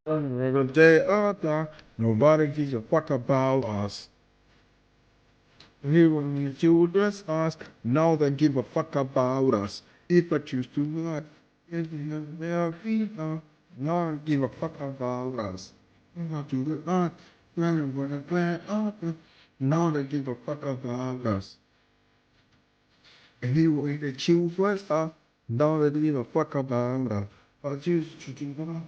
The day after, nobody gives a fuck about us. Even the children us, now they give a fuck about us. If I choose to lie, they'll be now give a fuck about us. Not to the earth, when I play up, now they give a fuck about us. And he will eat the children us, now they give a fuck about us. I choose to do that,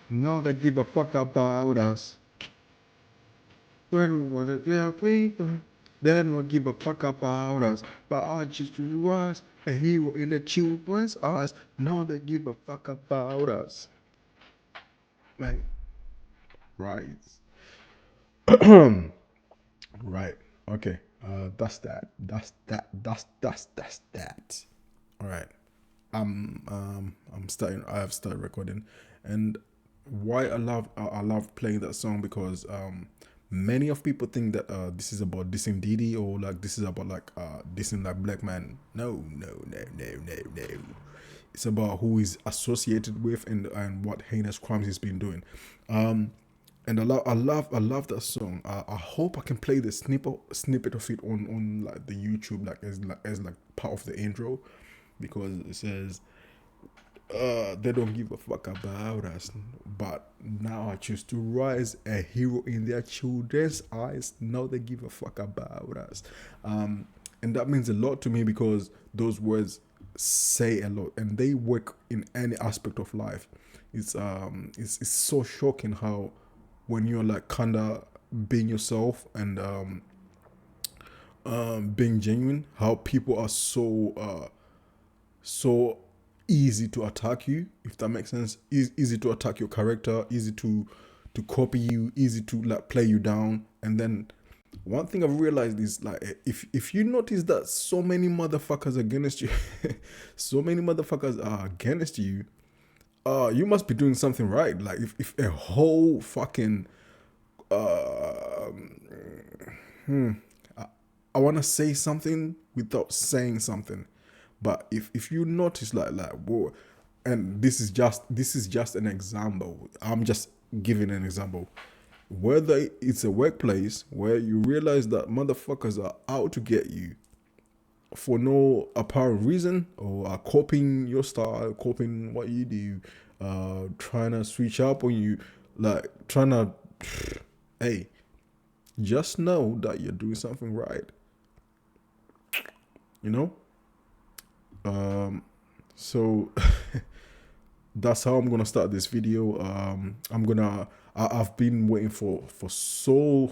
now they give a fuck about us. When we want to their people, they don't give a fuck about us. But I just do us, a hero in the children's eyes. Now they give a fuck about us. Right. Right. Right. Okay. That's that. That's that. That's that. All right. I'm starting. I have started recording, and why I love playing that song because many of people think that this is about dissing Diddy or like this is about like dissing like black man. No, no, no, no, no, no. It's about who he's associated with and what heinous crimes he's been doing. And I love that song. I hope I can play the snippet of it on like the YouTube as like part of the intro, because it says they don't give a fuck about us, but now I choose to rise a hero in their children's eyes. Now they give a fuck about us, and that means a lot to me because those words say a lot and they work in any aspect of life. It's so shocking how when you're like kinda being yourself and being genuine, how people are so easy to attack you, if that makes sense. Easy to attack your character, easy to copy you, easy to like play you down. And then one thing I've realized is like if you notice that so many motherfuckers are against you, so many motherfuckers are against you, you must be doing something right. Like if a whole fucking I want to say something without saying something, but if you notice like whoa, and this is just an example. I'm just giving an example. Whether it's a workplace where you realize that motherfuckers are out to get you for no apparent reason or are copying your style, copying what you do, trying to switch up on you, like trying to, hey, just know that you're doing something right. You know? So that's how I'm gonna start this video. I've been waiting for so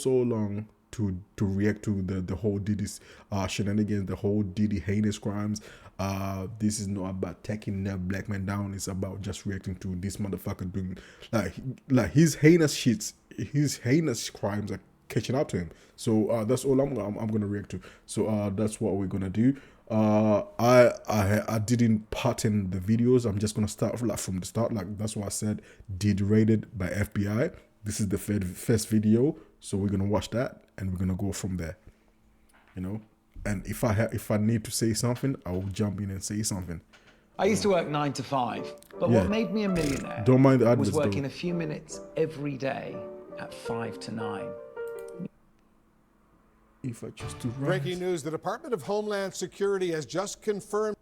long to react to the whole Diddy's shenanigans, the whole Diddy heinous crimes. This is not about taking that black man down. It's about just reacting to this motherfucker doing like his heinous shits, his heinous crimes are catching up to him. So that's all I'm gonna react to. So that's what we're gonna do. I didn't pattern the videos. I'm just gonna start like from the start. Like that's why I said Diddy raided by FBI. This is the first video, so we're gonna watch that and we're gonna go from there. You know, and if I need to say something, I will jump in and say something. I used to work 9 to 5, but Yeah. what made me a millionaire Don't mind the was adverts, working though. a few minutes every day at 5 to 9. If I choose to rise. Breaking news, the Department of Homeland Security has just confirmed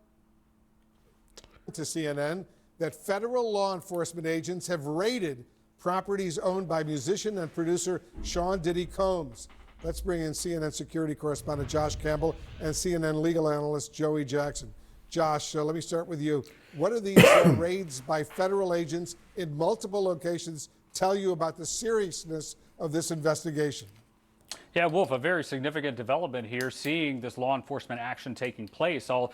to CNN that federal law enforcement agents have raided properties owned by musician and producer Sean Diddy Combs. Let's bring in CNN security correspondent Josh Campbell and CNN legal analyst Joey Jackson. Josh, let me start with you. What do these raids by federal agents in multiple locations tell you about the seriousness of this investigation? Yeah, Wolf, a very significant development here, seeing this law enforcement action taking place. I'll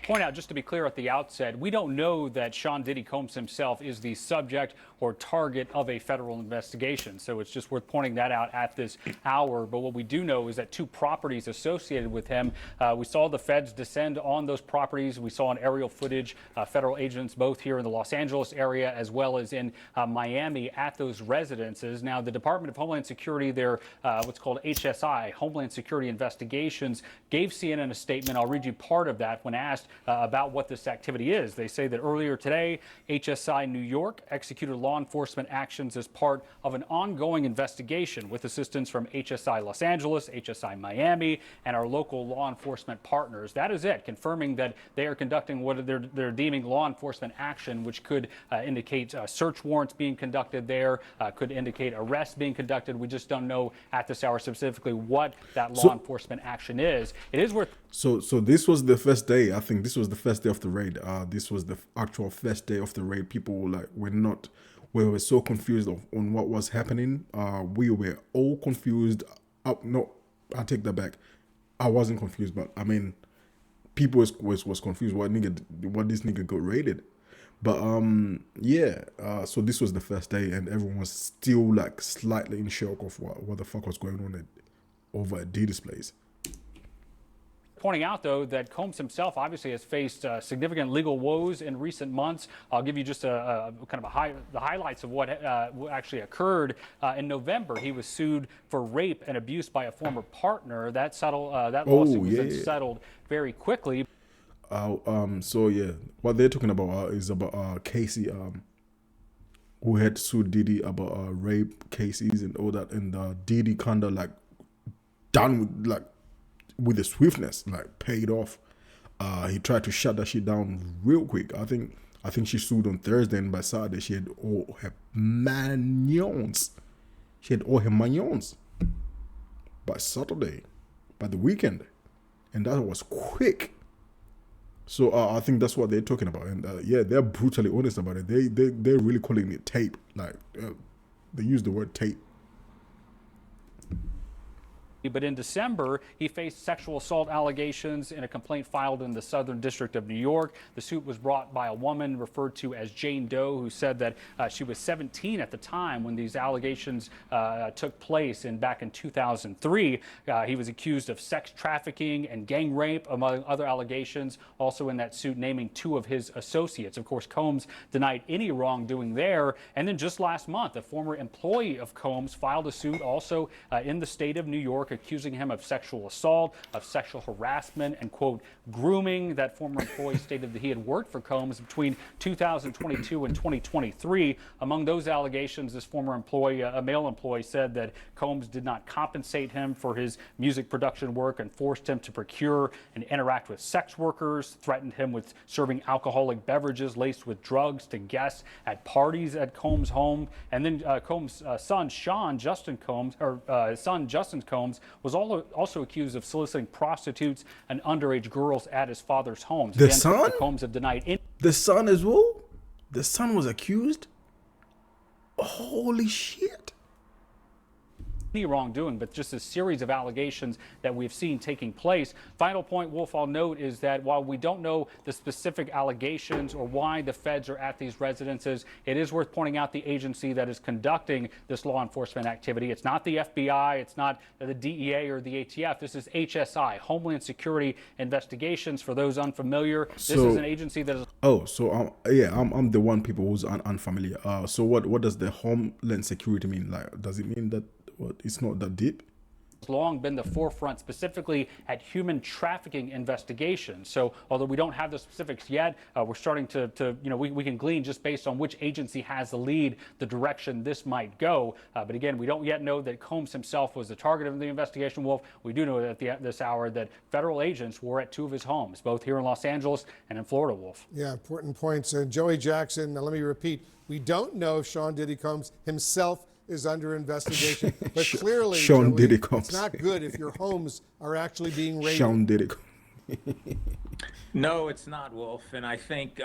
point out, just to be clear at the outset, we don't know that Sean Diddy Combs himself is the subject or target of a federal investigation. So it's just worth pointing that out at this hour. But what we do know is that 2 properties associated with him, we saw the feds descend on those properties. We saw on aerial footage, federal agents both here in the Los Angeles area as well as in Miami at those residences. Now, the Department of Homeland Security, their what's called HSI, Homeland Security Investigations, gave CNN a statement. I'll read you part of that when asked about what this activity is. They say that earlier today, HSI New York executed law enforcement actions as part of an ongoing investigation with assistance from HSI Los Angeles, HSI Miami, and our local law enforcement partners. That is it, confirming that they are conducting what they're deeming law enforcement action, which could indicate search warrants being conducted there, could indicate arrests being conducted. We just don't know at this hour specifically what that law enforcement action is. It is worth. So this was the first day. I think this was the first day of the raid. This was the actual first day of the raid. People were so confused on what was happening. We were all confused. No, I take that back. I wasn't confused, but I mean, people was confused. What this nigga got raided? But so this was the first day, and everyone was still like slightly in shock of what the fuck was going on over at Diddy's place. Pointing out, though, that Combs himself obviously has faced significant legal woes in recent months. I'll give you just a kind of the highlights of what actually occurred in November. He was sued for rape and abuse by a former partner. That lawsuit was then settled very quickly. What they're talking about is about Casey, who had sued Diddy about rape cases and all that, and Diddy kind of like done with the swiftness, like paid off. He tried to shut that shit down real quick. I think she sued on Thursday, and by Saturday she had all her manions. She had all her manions by Saturday, by the weekend, and that was quick. So I think that's what they're talking about, and they're brutally honest about it. They're really calling it tape. Like they use the word tape. But in December, he faced sexual assault allegations in a complaint filed in the Southern District of New York. The suit was brought by a woman referred to as Jane Doe, who said that she was 17 at the time when these allegations took place back in 2003. He was accused of sex trafficking and gang rape, among other allegations, also in that suit naming 2 of his associates. Of course, Combs denied any wrongdoing there. And then just last month, a former employee of Combs filed a suit also in the state of New York, accusing him of sexual assault, of sexual harassment, and, quote, grooming. That former employee stated that he had worked for Combs between 2022 and 2023. Among those allegations, this former employee, a male employee, said that Combs did not compensate him for his music production work and forced him to procure and interact with sex workers, threatened him with serving alcoholic beverages laced with drugs to guests at parties at Combs' home. And then Combs' son, Justin Combs, was also accused of soliciting prostitutes and underage girls at his father's home. The son? The Combs have denied the son as well? The son was accused? Holy shit. any wrongdoing, but just a series of allegations that we've seen taking place. Final point, Wolf, I'll note is that while we don't know the specific allegations or why the feds are at these residences, it is worth pointing out the agency that is conducting this law enforcement activity. It's not the FBI, it's not the DEA or the ATF. This is HSI, Homeland Security Investigations. For those unfamiliar, this is an agency that is... I'm the one people who's unfamiliar. So what does the Homeland Security mean? Like, does it mean that it's not that deep? long been the forefront, specifically at human trafficking investigations. So although we don't have the specifics yet, we're starting to we can glean just based on which agency has the lead, the direction this might go. But again, we don't yet know that Combs himself was the target of the investigation, Wolf. We do know that at this hour that federal agents were at two of his homes, both here in Los Angeles and in Florida, Wolf. Yeah, important points. Joey Jackson, now let me repeat, we don't know if Sean Diddy Combs himself is under investigation, but clearly, Sean Joey, Diddy Combs. It's not good if your homes are actually being raided. Sean Diddy. No, it's not, Wolf. And I think,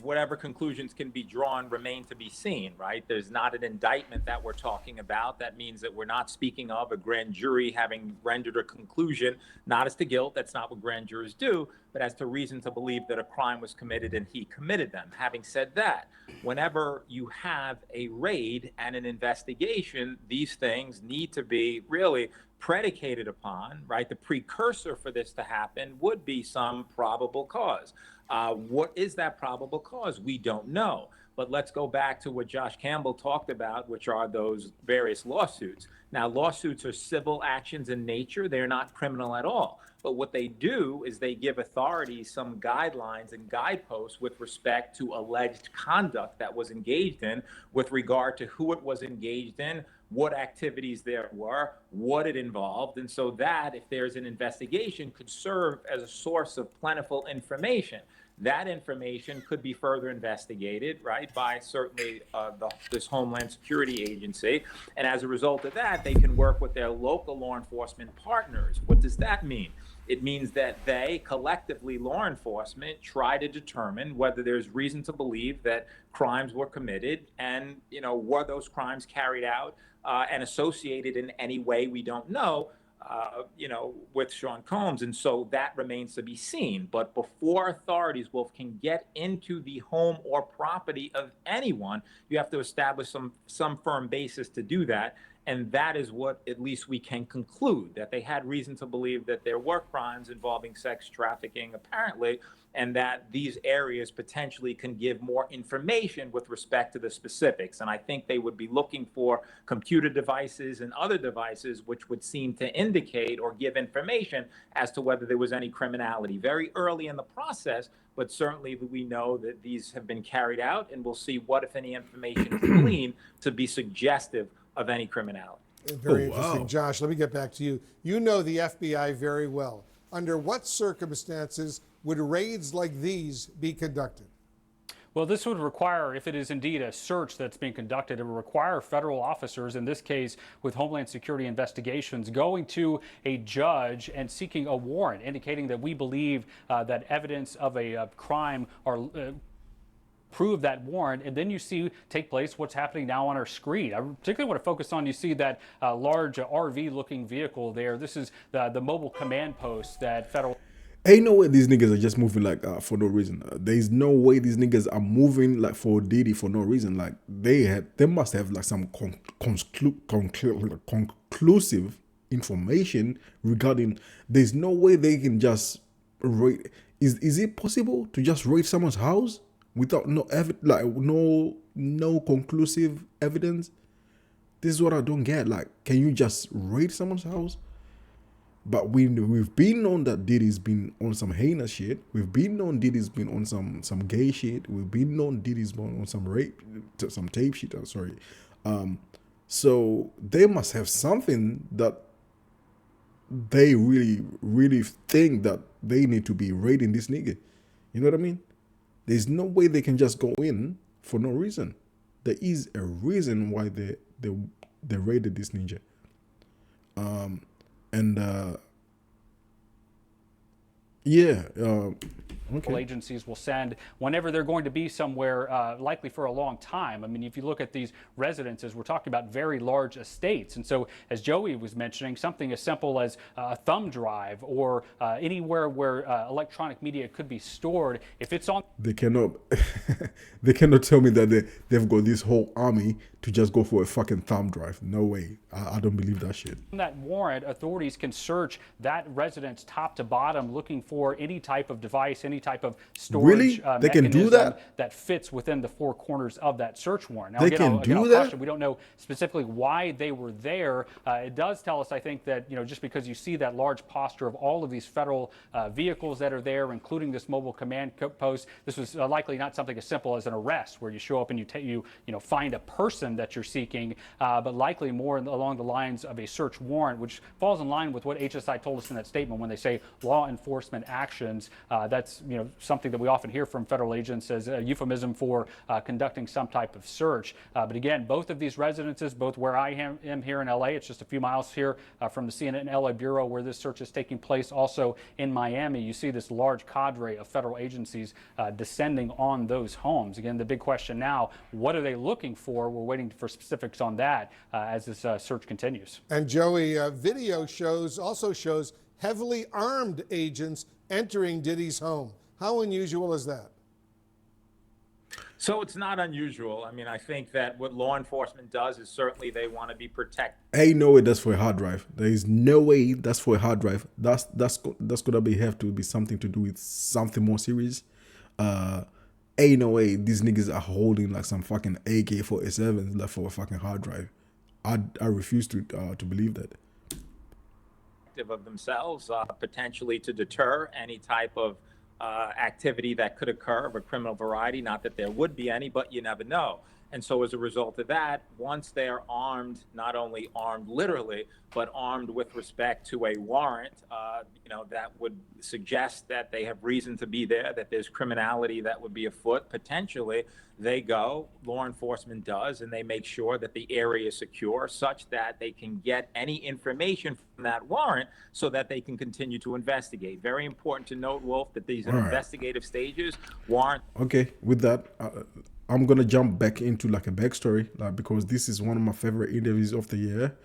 whatever conclusions can be drawn remain to be seen, right? There's not an indictment that we're talking about. That means that we're not speaking of a grand jury having rendered a conclusion, not as to guilt. That's not what grand jurors do, but as to reason to believe that a crime was committed and he committed them. Having said that, whenever you have a raid and an investigation, these things need to be really predicated upon, right? The precursor for this to happen would be some probable cause. What is that probable cause? We don't know. But let's go back to what Josh Campbell talked about, which are those various lawsuits. Now, lawsuits are civil actions in nature. They're not criminal at all. But what they do is they give authorities some guidelines and guideposts with respect to alleged conduct that was engaged in, with regard to who it was engaged in, what activities there were, what it involved. And so that, if there's an investigation, could serve as a source of plentiful information. That information could be further investigated, right, by certainly this Homeland Security Agency. And as a result of that, they can work with their local law enforcement partners. What does that mean? It means that they, collectively, law enforcement, try to determine whether there's reason to believe that crimes were committed, and, were those crimes carried out and associated in any way we don't know, with Sean Combs. And so that remains to be seen. But before authorities, Wolf, can get into the home or property of anyone, you have to establish some firm basis to do that. And that is what at least we can conclude, that they had reason to believe that there were crimes involving sex trafficking, apparently, and that these areas potentially can give more information with respect to the specifics. And I think they would be looking for computer devices and other devices which would seem to indicate or give information as to whether there was any criminality very early in the process. But certainly we know that these have been carried out, and we'll see what, if any, information is gleaned to be suggestive of any criminality. Very interesting. Wow. Josh, let me get back to you. You know the FBI very well. Under what circumstances would raids like these be conducted? Well, this would require, if it is indeed a search that's being conducted, it would require federal officers, in this case with Homeland Security investigations, going to a judge and seeking a warrant, indicating that we believe that evidence of a crime or prove that warrant. And then you see take place what's happening now on our screen. I particularly want to focus on, you see that large RV looking vehicle there. This is the mobile command post that federal... Ain't no way these niggas are just moving for no reason. There's no way these niggas are moving for Diddy for no reason. They must have some conclusive information regarding. There's no way they can just raid. Is it possible to just raid someone's house without no conclusive evidence? This is what I don't get. Can you just raid someone's house? But we've been known that Diddy's been on some heinous shit. We've been known Diddy's been on some gay shit. We've been known Diddy's been on some rape, some tape shit. I'm sorry. So they must have something that they really, really think that they need to be raiding this nigga. You know what I mean? There's no way they can just go in for no reason. There is a reason why they raided this ninja. Okay. Agencies will send whenever they're going to be somewhere, likely for a long time. I mean, if you look at these residences, we're talking about very large estates. And so, as Joey was mentioning, something as simple as a thumb drive or anywhere where electronic media could be stored, if it's on... They cannot they cannot tell me that they've got this whole army to just go for a fucking thumb drive. No way. I don't believe that shit. That warrant, authorities can search that residence top to bottom, looking for any type of device, any type of storage really? They can do that fits within the four corners of that search warrant. Now, they can do that? Caution, we don't know specifically why they were there. It does tell us, I think, that just because you see that large posture of all of these federal vehicles that are there, including this mobile command post, this was likely not something as simple as an arrest where you show up and you find a person that you're seeking, but likely more along the lines of a search warrant, which falls in line with what HSI told us in that statement when they say law enforcement actions. That's something that we often hear from federal agents as a euphemism for conducting some type of search. But again, both of these residences, both where I am here in LA, it's just a few miles here from the CNN LA Bureau where this search is taking place. Also in Miami, you see this large cadre of federal agencies descending on those homes. Again, the big question now, what are they looking for? We're waiting for specifics on that as this search continues. And Joey, video also shows heavily armed agents entering Diddy's home. How unusual is that? So it's not unusual. I mean, I think that what law enforcement does is certainly they want to be protected. Ain't no way that's for a hard drive. There is no way that's for a hard drive. That's gonna have to be something to do with something more serious. ain't no way these niggas are holding like some fucking AK-47s left for a fucking hard drive. I refuse to believe that. Of themselves, potentially to deter any type of activity that could occur of a criminal variety. Not that there would be any, but you never know. And so as a result of that, once they're armed, not only armed literally, but armed with respect to a warrant, that would suggest that they have reason to be there, that there's criminality that would be afoot, potentially, they go, law enforcement does, and they make sure that the area is secure such that they can get any information from that warrant so that they can continue to investigate. Very important to note, Wolf, that these are investigative stages. Warrant. Okay, with that, I'm gonna jump back into like a backstory, because this is one of my favorite interviews of the year,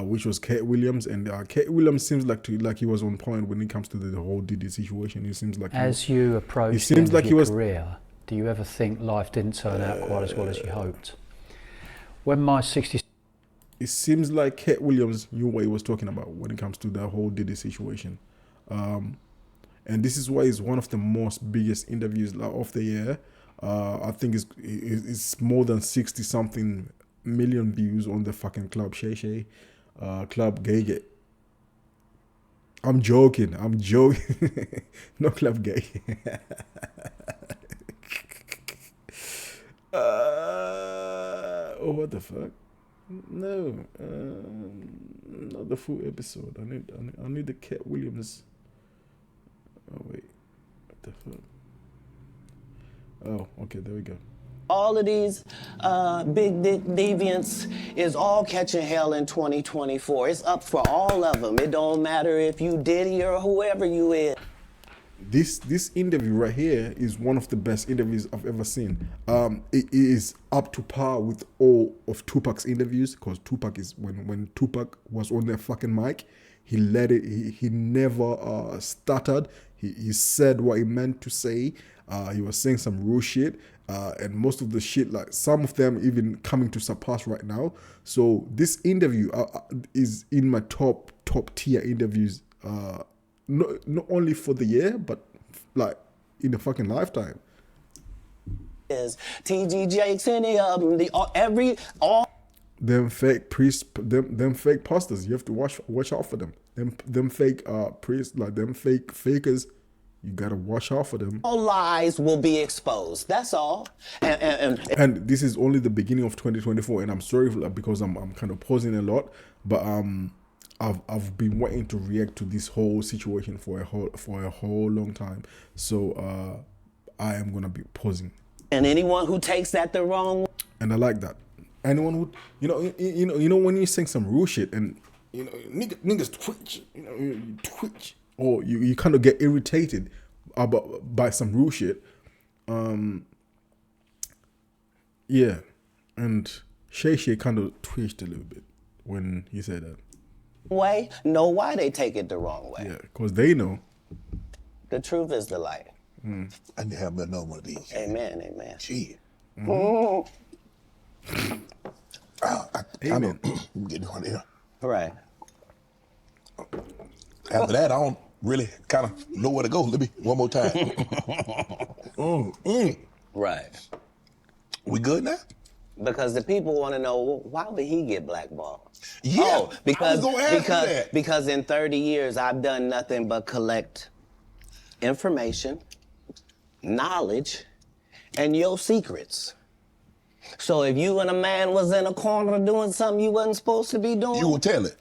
which was Kate Williams, and Kate Williams seems like he was on point when it comes to the whole Diddy situation. It seems like as you approach the end of your career, do you ever think life didn't turn out quite as well as you hoped? When my 60, it seems like Kate Williams knew what he was talking about when it comes to the whole Diddy situation, and this is why it's one of the most biggest interviews of the year. I think it's more than 60 something million views on the fucking Club Shay Shay, Club Gay. I'm joking. No Club Gay. What the fuck? No, not the full episode. I need the Cat Williams. Oh wait, what the fuck? Oh, okay, there we go. All of these big dick deviants is all catching hell in 2024. It's up for all of them. It don't matter if you Diddy or whoever you is. This interview right here is one of the best interviews I've ever seen. It is up to par with all of Tupac's interviews, because Tupac is when Tupac was on that fucking mic, he let it. He never stuttered. He said what he meant to say. He was saying some real shit, and most of the shit, like some of them even coming to surpass right now. So this interview is in my top tier interviews, not only for the year, but like in the fucking lifetime. Is TG Jakes, any of them, all them fake priests, them fake pastors. You have to watch out for them. Them fake priests, like them fakers. You gotta watch out for them. All lies will be exposed. That's all. And this is only the beginning of 2024. And I'm sorry because I'm kind of pausing a lot, but I've been waiting to react to this whole situation for a whole long time. So I am gonna be pausing. And anyone who takes that the wrong way. And I like that. Anyone who you know when you saying some real shit and niggas twitch, you twitch. Or you kind of get irritated by some real shit. Yeah. And Shay Shay kind of twitched a little bit when he said that. Way, know why they take it the wrong way. Yeah, because they know. The truth is the light. I need to have another one of these. Amen, amen. Shit. Amen. I'm getting one here. Right. After that, I don't really kind of know where to go. Let me one more time. Right. We good now? Because the people want to know, why would he get blackballed? Yeah, Oh, because I was gonna ask you that. because in 30 years I've done nothing but collect information, knowledge, and your secrets. So if you and a man was in a corner doing something you wasn't supposed to be doing, You will tell it.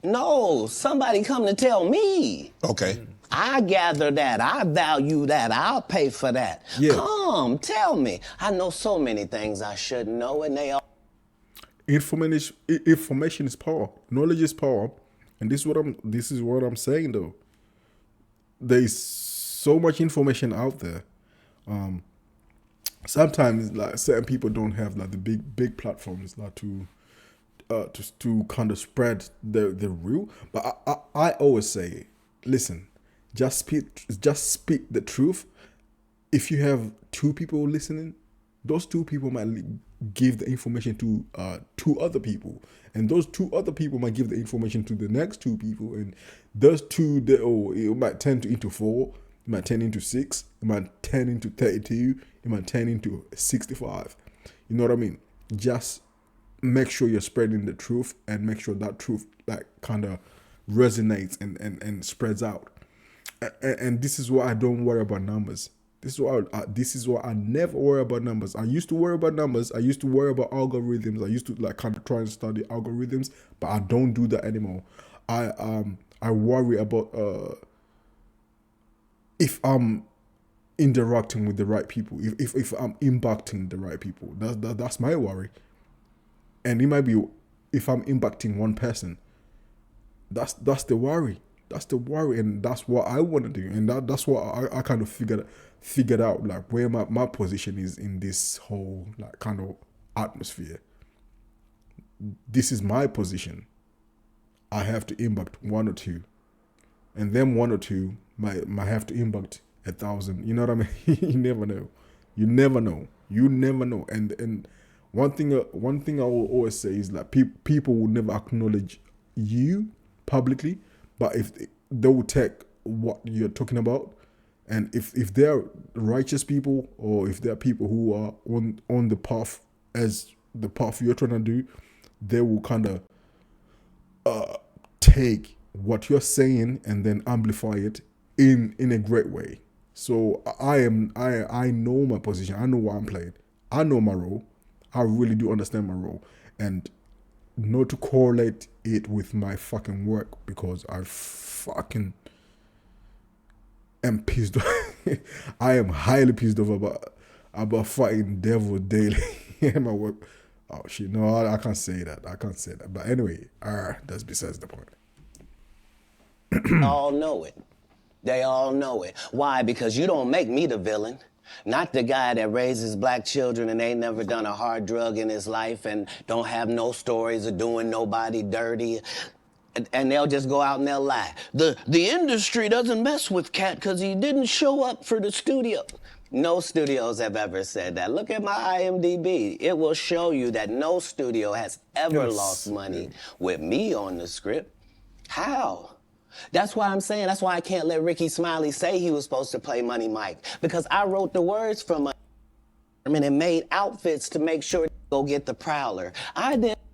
no, somebody come to tell me. Okay. I gather that, I value that, I'll pay for that. Yeah. Come, tell me. I know so many things I shouldn't know, and they all. Information is power. Knowledge is power. And this is what I'm saying though. There is so much information out there. Sometimes like certain people don't have like the big platforms like to kind of spread the real. But I always say, listen, just speak the truth. If you have two people listening, those two people might give the information to two other people, and those two other people might give the information to the next two people, and those two it might turn into four, It might turn into 6. It might turn into 32. It might turn into 65. You know what I mean? Just make sure you're spreading the truth, and make sure that truth like kind of resonates and spreads out. And this is why I don't worry about numbers. This is why I never worry about numbers. I used to worry about numbers. I used to worry about algorithms. I used to like kind of try and study algorithms, but I don't do that anymore. I worry about if I'm interacting with the right people, if I'm impacting the right people. That's my worry. And it might be if I'm impacting one person. That's the worry. That's the worry, and that's what I want to do, and that's what I kind of figured out, like where my position is in this whole like kind of atmosphere. This is my position. I have to impact 1 or 2, and then 1 or 2 might have to impact 1,000. You know what I mean? You never know. You never know. And one thing I will always say is that people will never acknowledge you publicly, but if they will take what you're talking about, and if they're righteous people, or if they're people who are on the path as the path you're trying to do, they will kind of take what you're saying and then amplify it in a great way. So I know my position. I know what I'm playing. I know my role. I really do understand my role, and not to correlate it with my fucking work, because I fucking am pissed off. I am highly pissed off about fighting devil daily in my work. Oh shit, no, I can't say that. But anyway, that's besides the point. They all know it. They all know it. Why? Because you don't make me the villain. Not the guy that raises black children and ain't never done a hard drug in his life and don't have no stories of doing nobody dirty. And they'll just go out and they'll lie. The industry doesn't mess with Cat because he didn't show up for the studio. No studios have ever said that. Look at my IMDb. It will show you that no studio has ever lost money with me on the script. How? That's why I'm saying, that's why I can't let Ricky Smiley say he was supposed to play Money Mike, because I wrote the words from and made outfits to make sure go get the Prowler.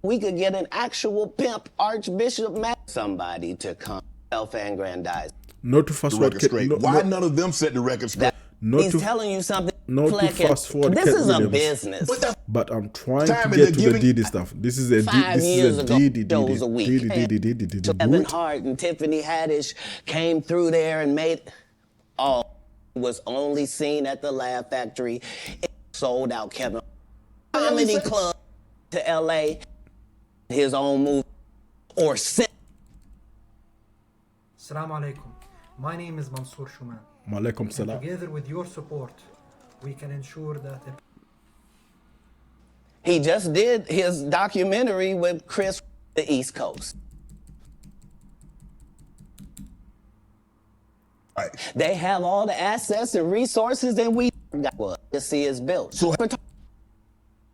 We could get an actual pimp, Archbishop somebody to come self-aggrandize. Not to fast forward. Why none of them set the record straight? He's telling you something. Not to fast forward. This is a business. But I'm trying to get to the Diddy stuff. This is a Diddy. Kevin Hart and Tiffany Haddish came through there and made was only seen at the Laugh Factory. It sold out Kevin. Comedy club to LA, his own movie or sent. Assalamu alaikum. My name is Mansour Shuman. Malaikum salam. Together with your support, we can ensure that he just did his documentary with Chris the East Coast. Right. They have all the assets and resources that we got to see is built. So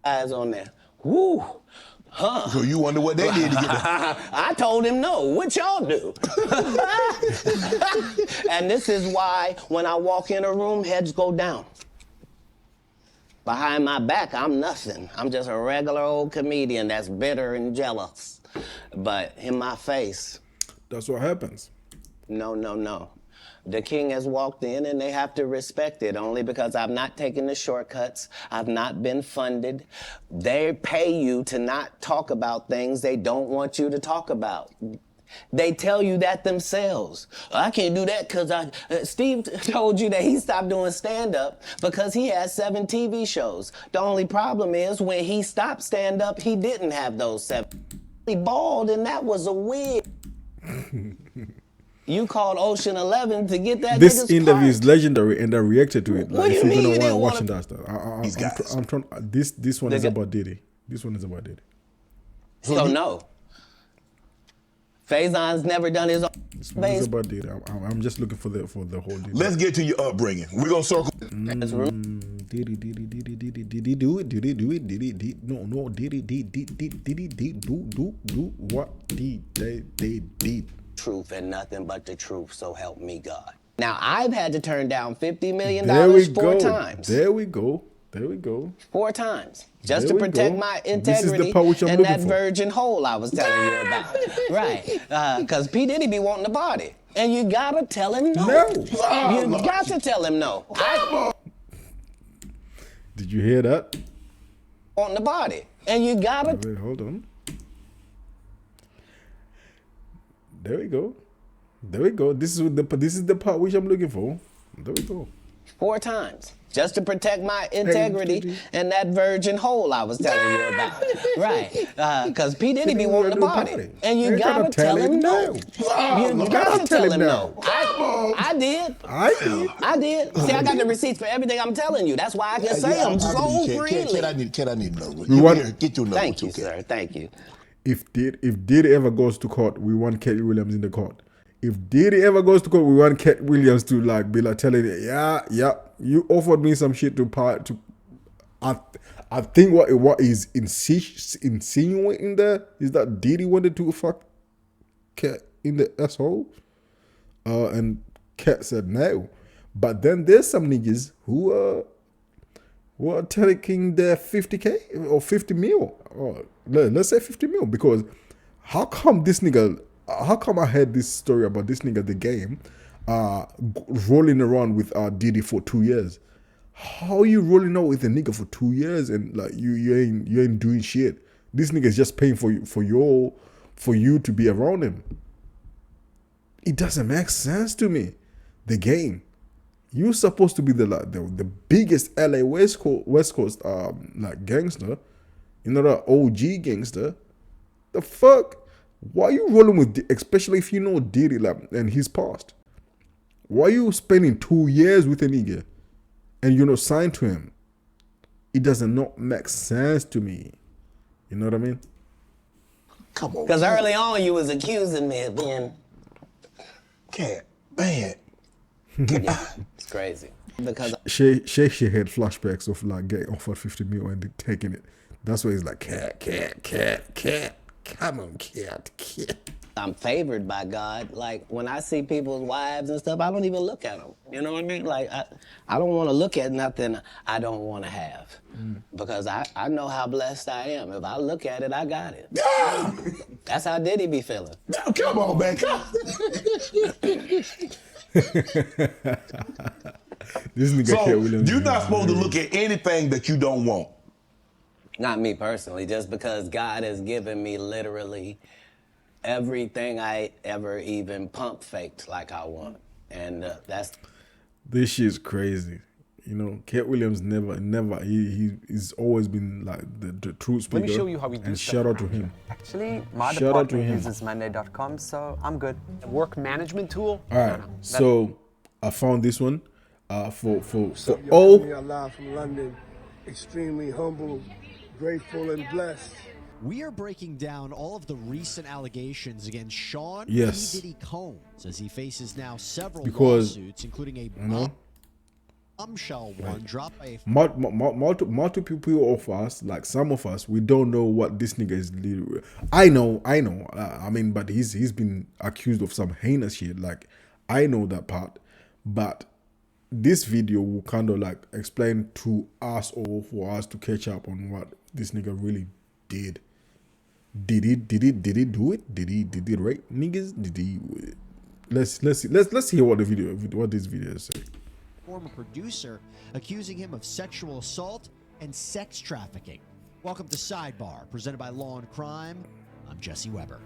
eyes on there. Woo. Huh. So you wonder what they did to get that? I told him no. What y'all do? And this is why when I walk in a room, heads go down. Behind my back, I'm nothing. I'm just a regular old comedian that's bitter and jealous. But in my face... That's what happens. No. The king has walked in and they have to respect it, only because I've not taken the shortcuts. I've not been funded. They pay you to not talk about things they don't want you to talk about. They tell you that themselves. I can't do that because Steve told you that he stopped doing stand-up because he had 7 TV shows. The only problem is when he stopped stand-up, he didn't have those 7. He bald and that was a wig. You called Ocean 11 to get that. This interview is legendary, and I reacted to it. What do you mean you didn't watching that stuff? I'm trying. This one is about Diddy. This one is about Diddy. So no. Faison's never done his own. This one is about Diddy. I'm just looking for the whole Diddy. Let's get to your upbringing. We're gonna circle. Diddy do it? Did he do it? No. Diddy do what they did. Truth and nothing but the truth, so help me God. Now, I've had to turn down $50 million There we four go. times. There we go. There we go. 4 times. Just There to we protect go. my This is the integrity part which I'm and looking that for. virgin hole I was telling you about. Right. Because P. Diddy be wanting to party. And you gotta tell him no. You got to tell him no. Did you hear that? Wanting to party. And you gotta... Wait, hold on. There we go. There we go. This is the part which I'm looking for. There we go. 4 times. Just to protect my integrity and that virgin hole I was telling you about. Right. Because P. Diddy be wanting to party. And you gotta tell him no. You gotta tell him no. I did. I did. See, I got the receipts for everything I'm telling you. That's why I can say them so freely. Can I need to know? Get your number. Thank you, sir. Thank you. If Diddy ever goes to court, we want Cat Williams in the court. If Diddy ever goes to court, we want Cat Williams to like be like telling it, yeah, you offered me some shit to I think what is insinuating there is that Diddy wanted to fuck Cat in the asshole, and Cat said no. But then there's some niggas who are taking their 50K or 50 mil, or let's say 50 mil, because how come I heard this story about this nigga, The Game, rolling around with Diddy for 2 years? How you rolling out with a nigga for 2 years and like you ain't doing shit? This nigga is just paying for you to be around him. It doesn't make sense to me. The Game, you're supposed to be the biggest LA West Coast like gangster, you know, the OG gangster. The fuck? Why are you rolling with, especially if you know Diddy like, and his past? Why are you spending 2 years with a nigga and you're not signed to him? It does not make sense to me. You know what I mean? Come on. Because early on you was accusing me of being... Cat, man. Yeah, it's crazy. Because She had flashbacks of like getting offered 50 mil and taking it. That's why he's like, cat. Come on, cat. I'm favored by God. Like, when I see people's wives and stuff, I don't even look at them. You know what I mean? Like, I don't want to look at nothing I don't want to have. Because I know how blessed I am. If I look at it, I got it. That's how Diddy be feeling. No, come on, man. This nigga So, Cat Williams. you're not supposed to look at anything that you don't want. Not me personally, just because God has given me literally everything I ever even pump faked like I want. And that's... This shit's crazy. You know, Cat Williams never, he's always been like the truth speaker. Let me show you how we do and stuff shout out to around him. Actually, my Shout out to department him. uses Monday.com, so I'm good. Work management tool? All right, No. so I found this one for Yo, we are live from London, extremely humble, grateful, and blessed. We are breaking down all of the recent allegations against Sean Yes. Diddy Combs as he faces now several Because, lawsuits, including a you know, bombshell one dropped by a multiple people of us, like some of us, we don't know what this nigga is. I know. I mean, but he's been accused of some heinous shit. Like, I know that part, but this video will kind of like explain to us or for us to catch up on what this nigga really did. Did he do it? Did he rape niggas? Did he? Let's hear what this video is saying. former producer accusing him of sexual assault and sex trafficking. Welcome to Sidebar, presented by Law and Crime. I'm Jesse Weber.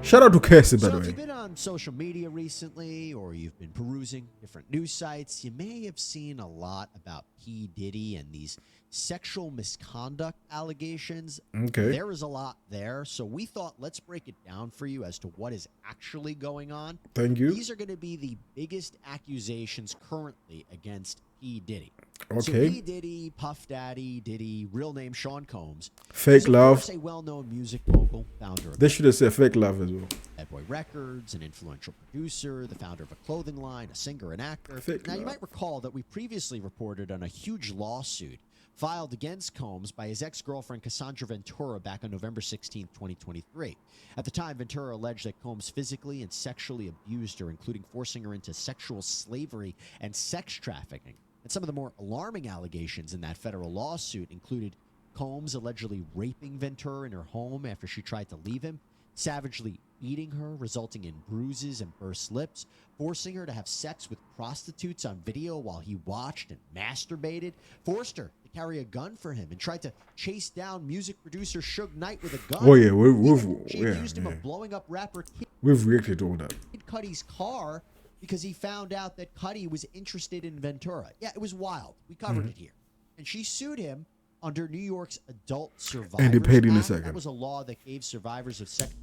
Shout out to Cassie, by So the if way. you've been on social media recently or you've been perusing different news sites, you may have seen a lot about P. Diddy and these sexual misconduct allegations. Okay. There is a lot there, so we thought let's break it down for you as to what is actually going on. Thank you. These are going to be the biggest accusations currently against P. Diddy. Okay. So P. Diddy, Puff Daddy, Diddy, real name Sean Combs. Fake is, of love. course, a well-known music mogul, founder of They should have said fake love as well. Bad Boy Records, an influential producer, the founder of a clothing line, a singer and actor. Fake Now, you love. might recall that we previously reported on a huge lawsuit filed against Combs by his ex-girlfriend Cassandra Ventura back on November 16, 2023. At the time, Ventura alleged that Combs physically and sexually abused her, including forcing her into sexual slavery and sex trafficking. And some of the more alarming allegations in that federal lawsuit included Combs allegedly raping Ventura in her home after she tried to leave him, savagely beating her, resulting in bruises and burst lips, forcing her to have sex with prostitutes on video while he watched and masturbated, forced her to carry a gun for him, and tried to chase down music producer Suge Knight with a gun. Oh yeah, She accused him of blowing up rapper we've reacted to all that. Kid Cudi's car because he found out that Cudi was interested in Ventura. Yeah, it was wild. We covered it here. And she sued him under New York's Adult Survivors And he paid in a Act. second. That was a law that gave survivors of sex.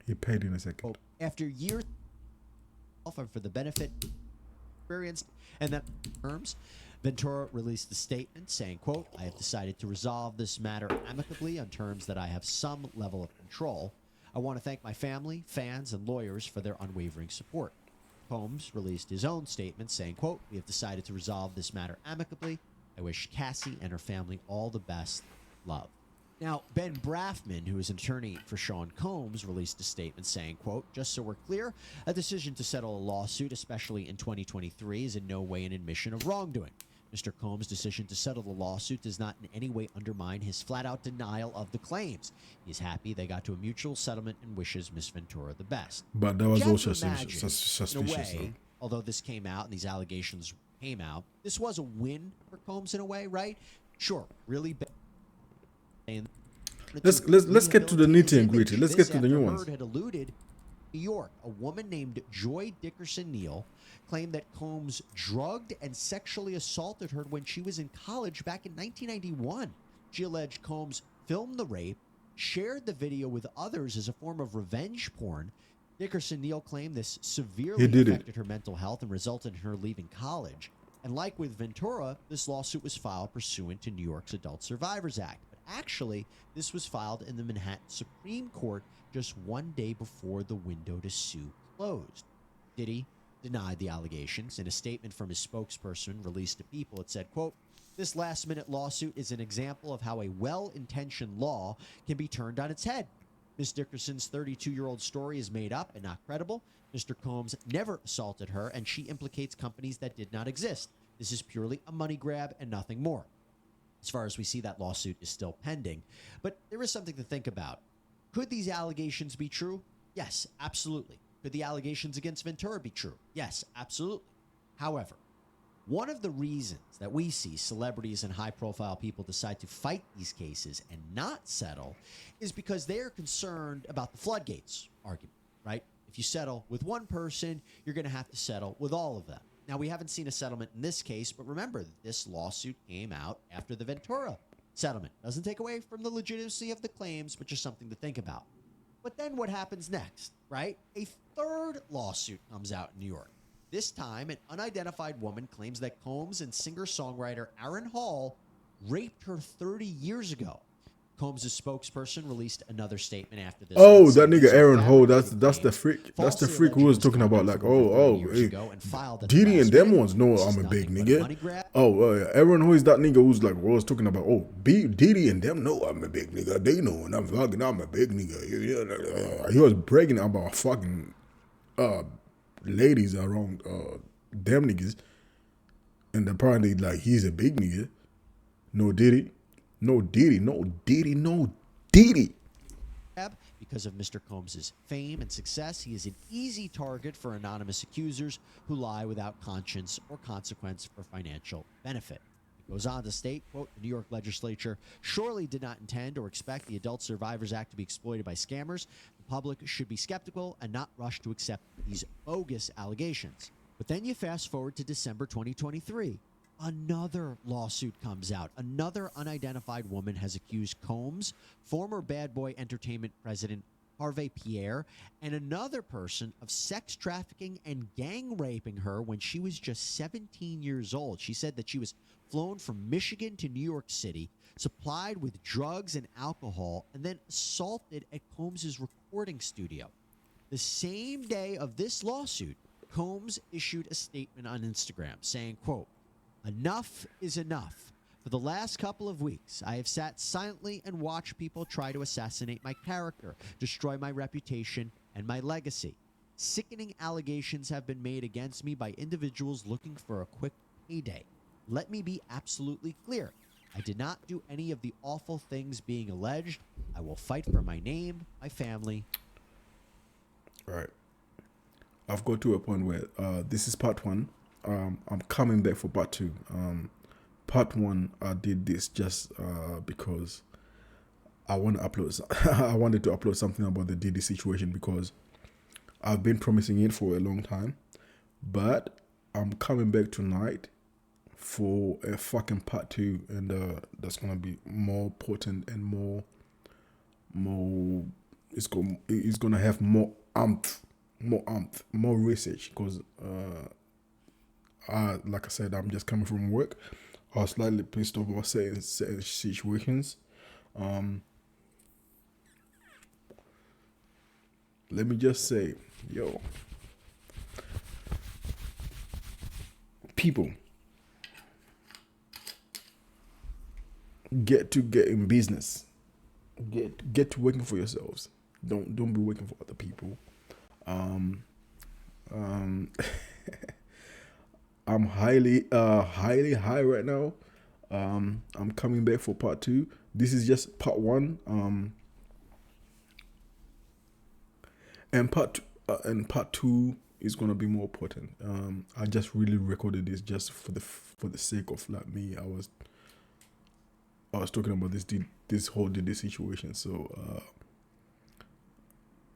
He paid in a second. After years offered for the benefit experienced and that terms, Ventura released a statement saying, quote, "I have decided to resolve this matter amicably on terms that I have some level of control. I want to thank my family, fans, and lawyers for their unwavering support." Combs released his own statement saying, quote, "We have decided to resolve this matter amicably. I wish Cassie and her family all the best. Love." Now, Ben Brafman, who is an attorney for Sean Combs, released a statement saying, quote, "Just so we're clear, a decision to settle a lawsuit, especially in 2023, is in no way an admission of wrongdoing. Mr. Combs' decision to settle the lawsuit does not in any way undermine his flat-out denial of the claims. He's happy they got to a mutual settlement and wishes Miss Ventura the best." But that was You have also to imagine, suspicious. in a way, although this came out and these allegations came out, this was a win for Combs in a way, right? Sure, really bad. Let's get to the nitty and gritty. Let's get to the new ones. Had alluded, New York, a woman named Joy Dickerson Neal claimed that Combs drugged and sexually assaulted her when she was in college back in 1991. She alleged Combs filmed the rape, shared the video with others as a form of revenge porn. Dickerson Neal claimed this severely affected her mental health and resulted in her leaving college. And like with Ventura, this lawsuit was filed pursuant to New York's Adult Survivors Act. But actually, this was filed in the Manhattan Supreme Court just one day before the window to sue closed. Diddy denied the allegations. In a statement from his spokesperson released to People, it said, quote, "This last-minute lawsuit is an example of how a well-intentioned law can be turned on its head. Ms. Dickerson's 32-year-old story is made up and not credible. Mr. Combs never assaulted her, and she implicates companies that did not exist. This is purely a money grab and nothing more." As far as we see, that lawsuit is still pending. But there is something to think about. Could these allegations be true? Yes, absolutely. Could the allegations against Ventura be true? Yes, absolutely. However, one of the reasons that we see celebrities and high-profile people decide to fight these cases and not settle is because they are concerned about the floodgates argument, right? If you settle with one person, you're going to have to settle with all of them. Now, we haven't seen a settlement in this case, but remember, this lawsuit came out after the Ventura settlement. Doesn't take away from the legitimacy of the claims, but just something to think about. But then what happens next, right? A third lawsuit comes out in New York. This time, an unidentified woman claims that Combs and singer-songwriter Aaron Hall raped her 30 years ago. Combs' spokesperson released another statement after this. Oh, that nigga Aaron Hall, that's the freak. That's the freak who was talking about like, hey, Diddy and them ones know I'm a big nigga. Aaron Hall is that nigga who's like was talking about, Diddy and them know I'm a big nigga. They know and I'm a big nigga. He was bragging about fucking ladies around them niggas, and apparently like he's a big nigga. No Diddy. No Diddy. Because of Mr. Combs' fame and success, he is an easy target for anonymous accusers who lie without conscience or consequence for financial benefit. It goes on to state, quote, "The New York legislature surely did not intend or expect the Adult Survivors Act to be exploited by scammers. The public should be skeptical and not rush to accept these bogus allegations." But then you fast forward to December 2023. Another lawsuit comes out. Another unidentified woman has accused Combs, former Bad Boy Entertainment president Harvey Pierre, and another person of sex trafficking and gang raping her when she was just 17 years old. She said that she was flown from Michigan to New York City, supplied with drugs and alcohol, and then assaulted at Combs' recording studio. The same day of this lawsuit, Combs issued a statement on Instagram saying, quote, "Enough is enough. For For the last couple of weeks, I have sat silently and watched people try to assassinate my character, destroy my reputation, and my legacy. Sickening allegations have been made against me by individuals looking for a quick payday. Let me be absolutely clear. I did not do any of the awful things being alleged. I will fight for my name, my family. All right. I've got to a point where this is part one. I'm coming back for part two. Part one, I did this just because I want to upload. I wanted to upload something about the Diddy situation because I've been promising it for a long time. But I'm coming back tonight for a fucking part two, and that's gonna be more potent and more. It's gonna have more research because like I said, I'm just coming from work. I was slightly pissed off about certain situations. Let me just say, yo, people, get in business. Get to working for yourselves. Don't be working for other people. I'm highly high right now. I'm coming back for part two. This is just part one. And part two is gonna be more important. I just really recorded this just for the sake of like me. I was talking about this whole Diddy situation. So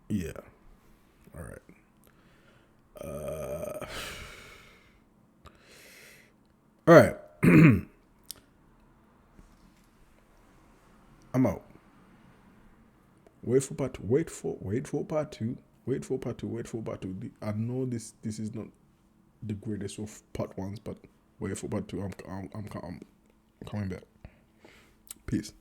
yeah. All right. All right. I'm out. Wait for part two. Wait for part two. Wait for part two. I know this is not the greatest of part ones, but wait for part two. I'm coming back. Peace.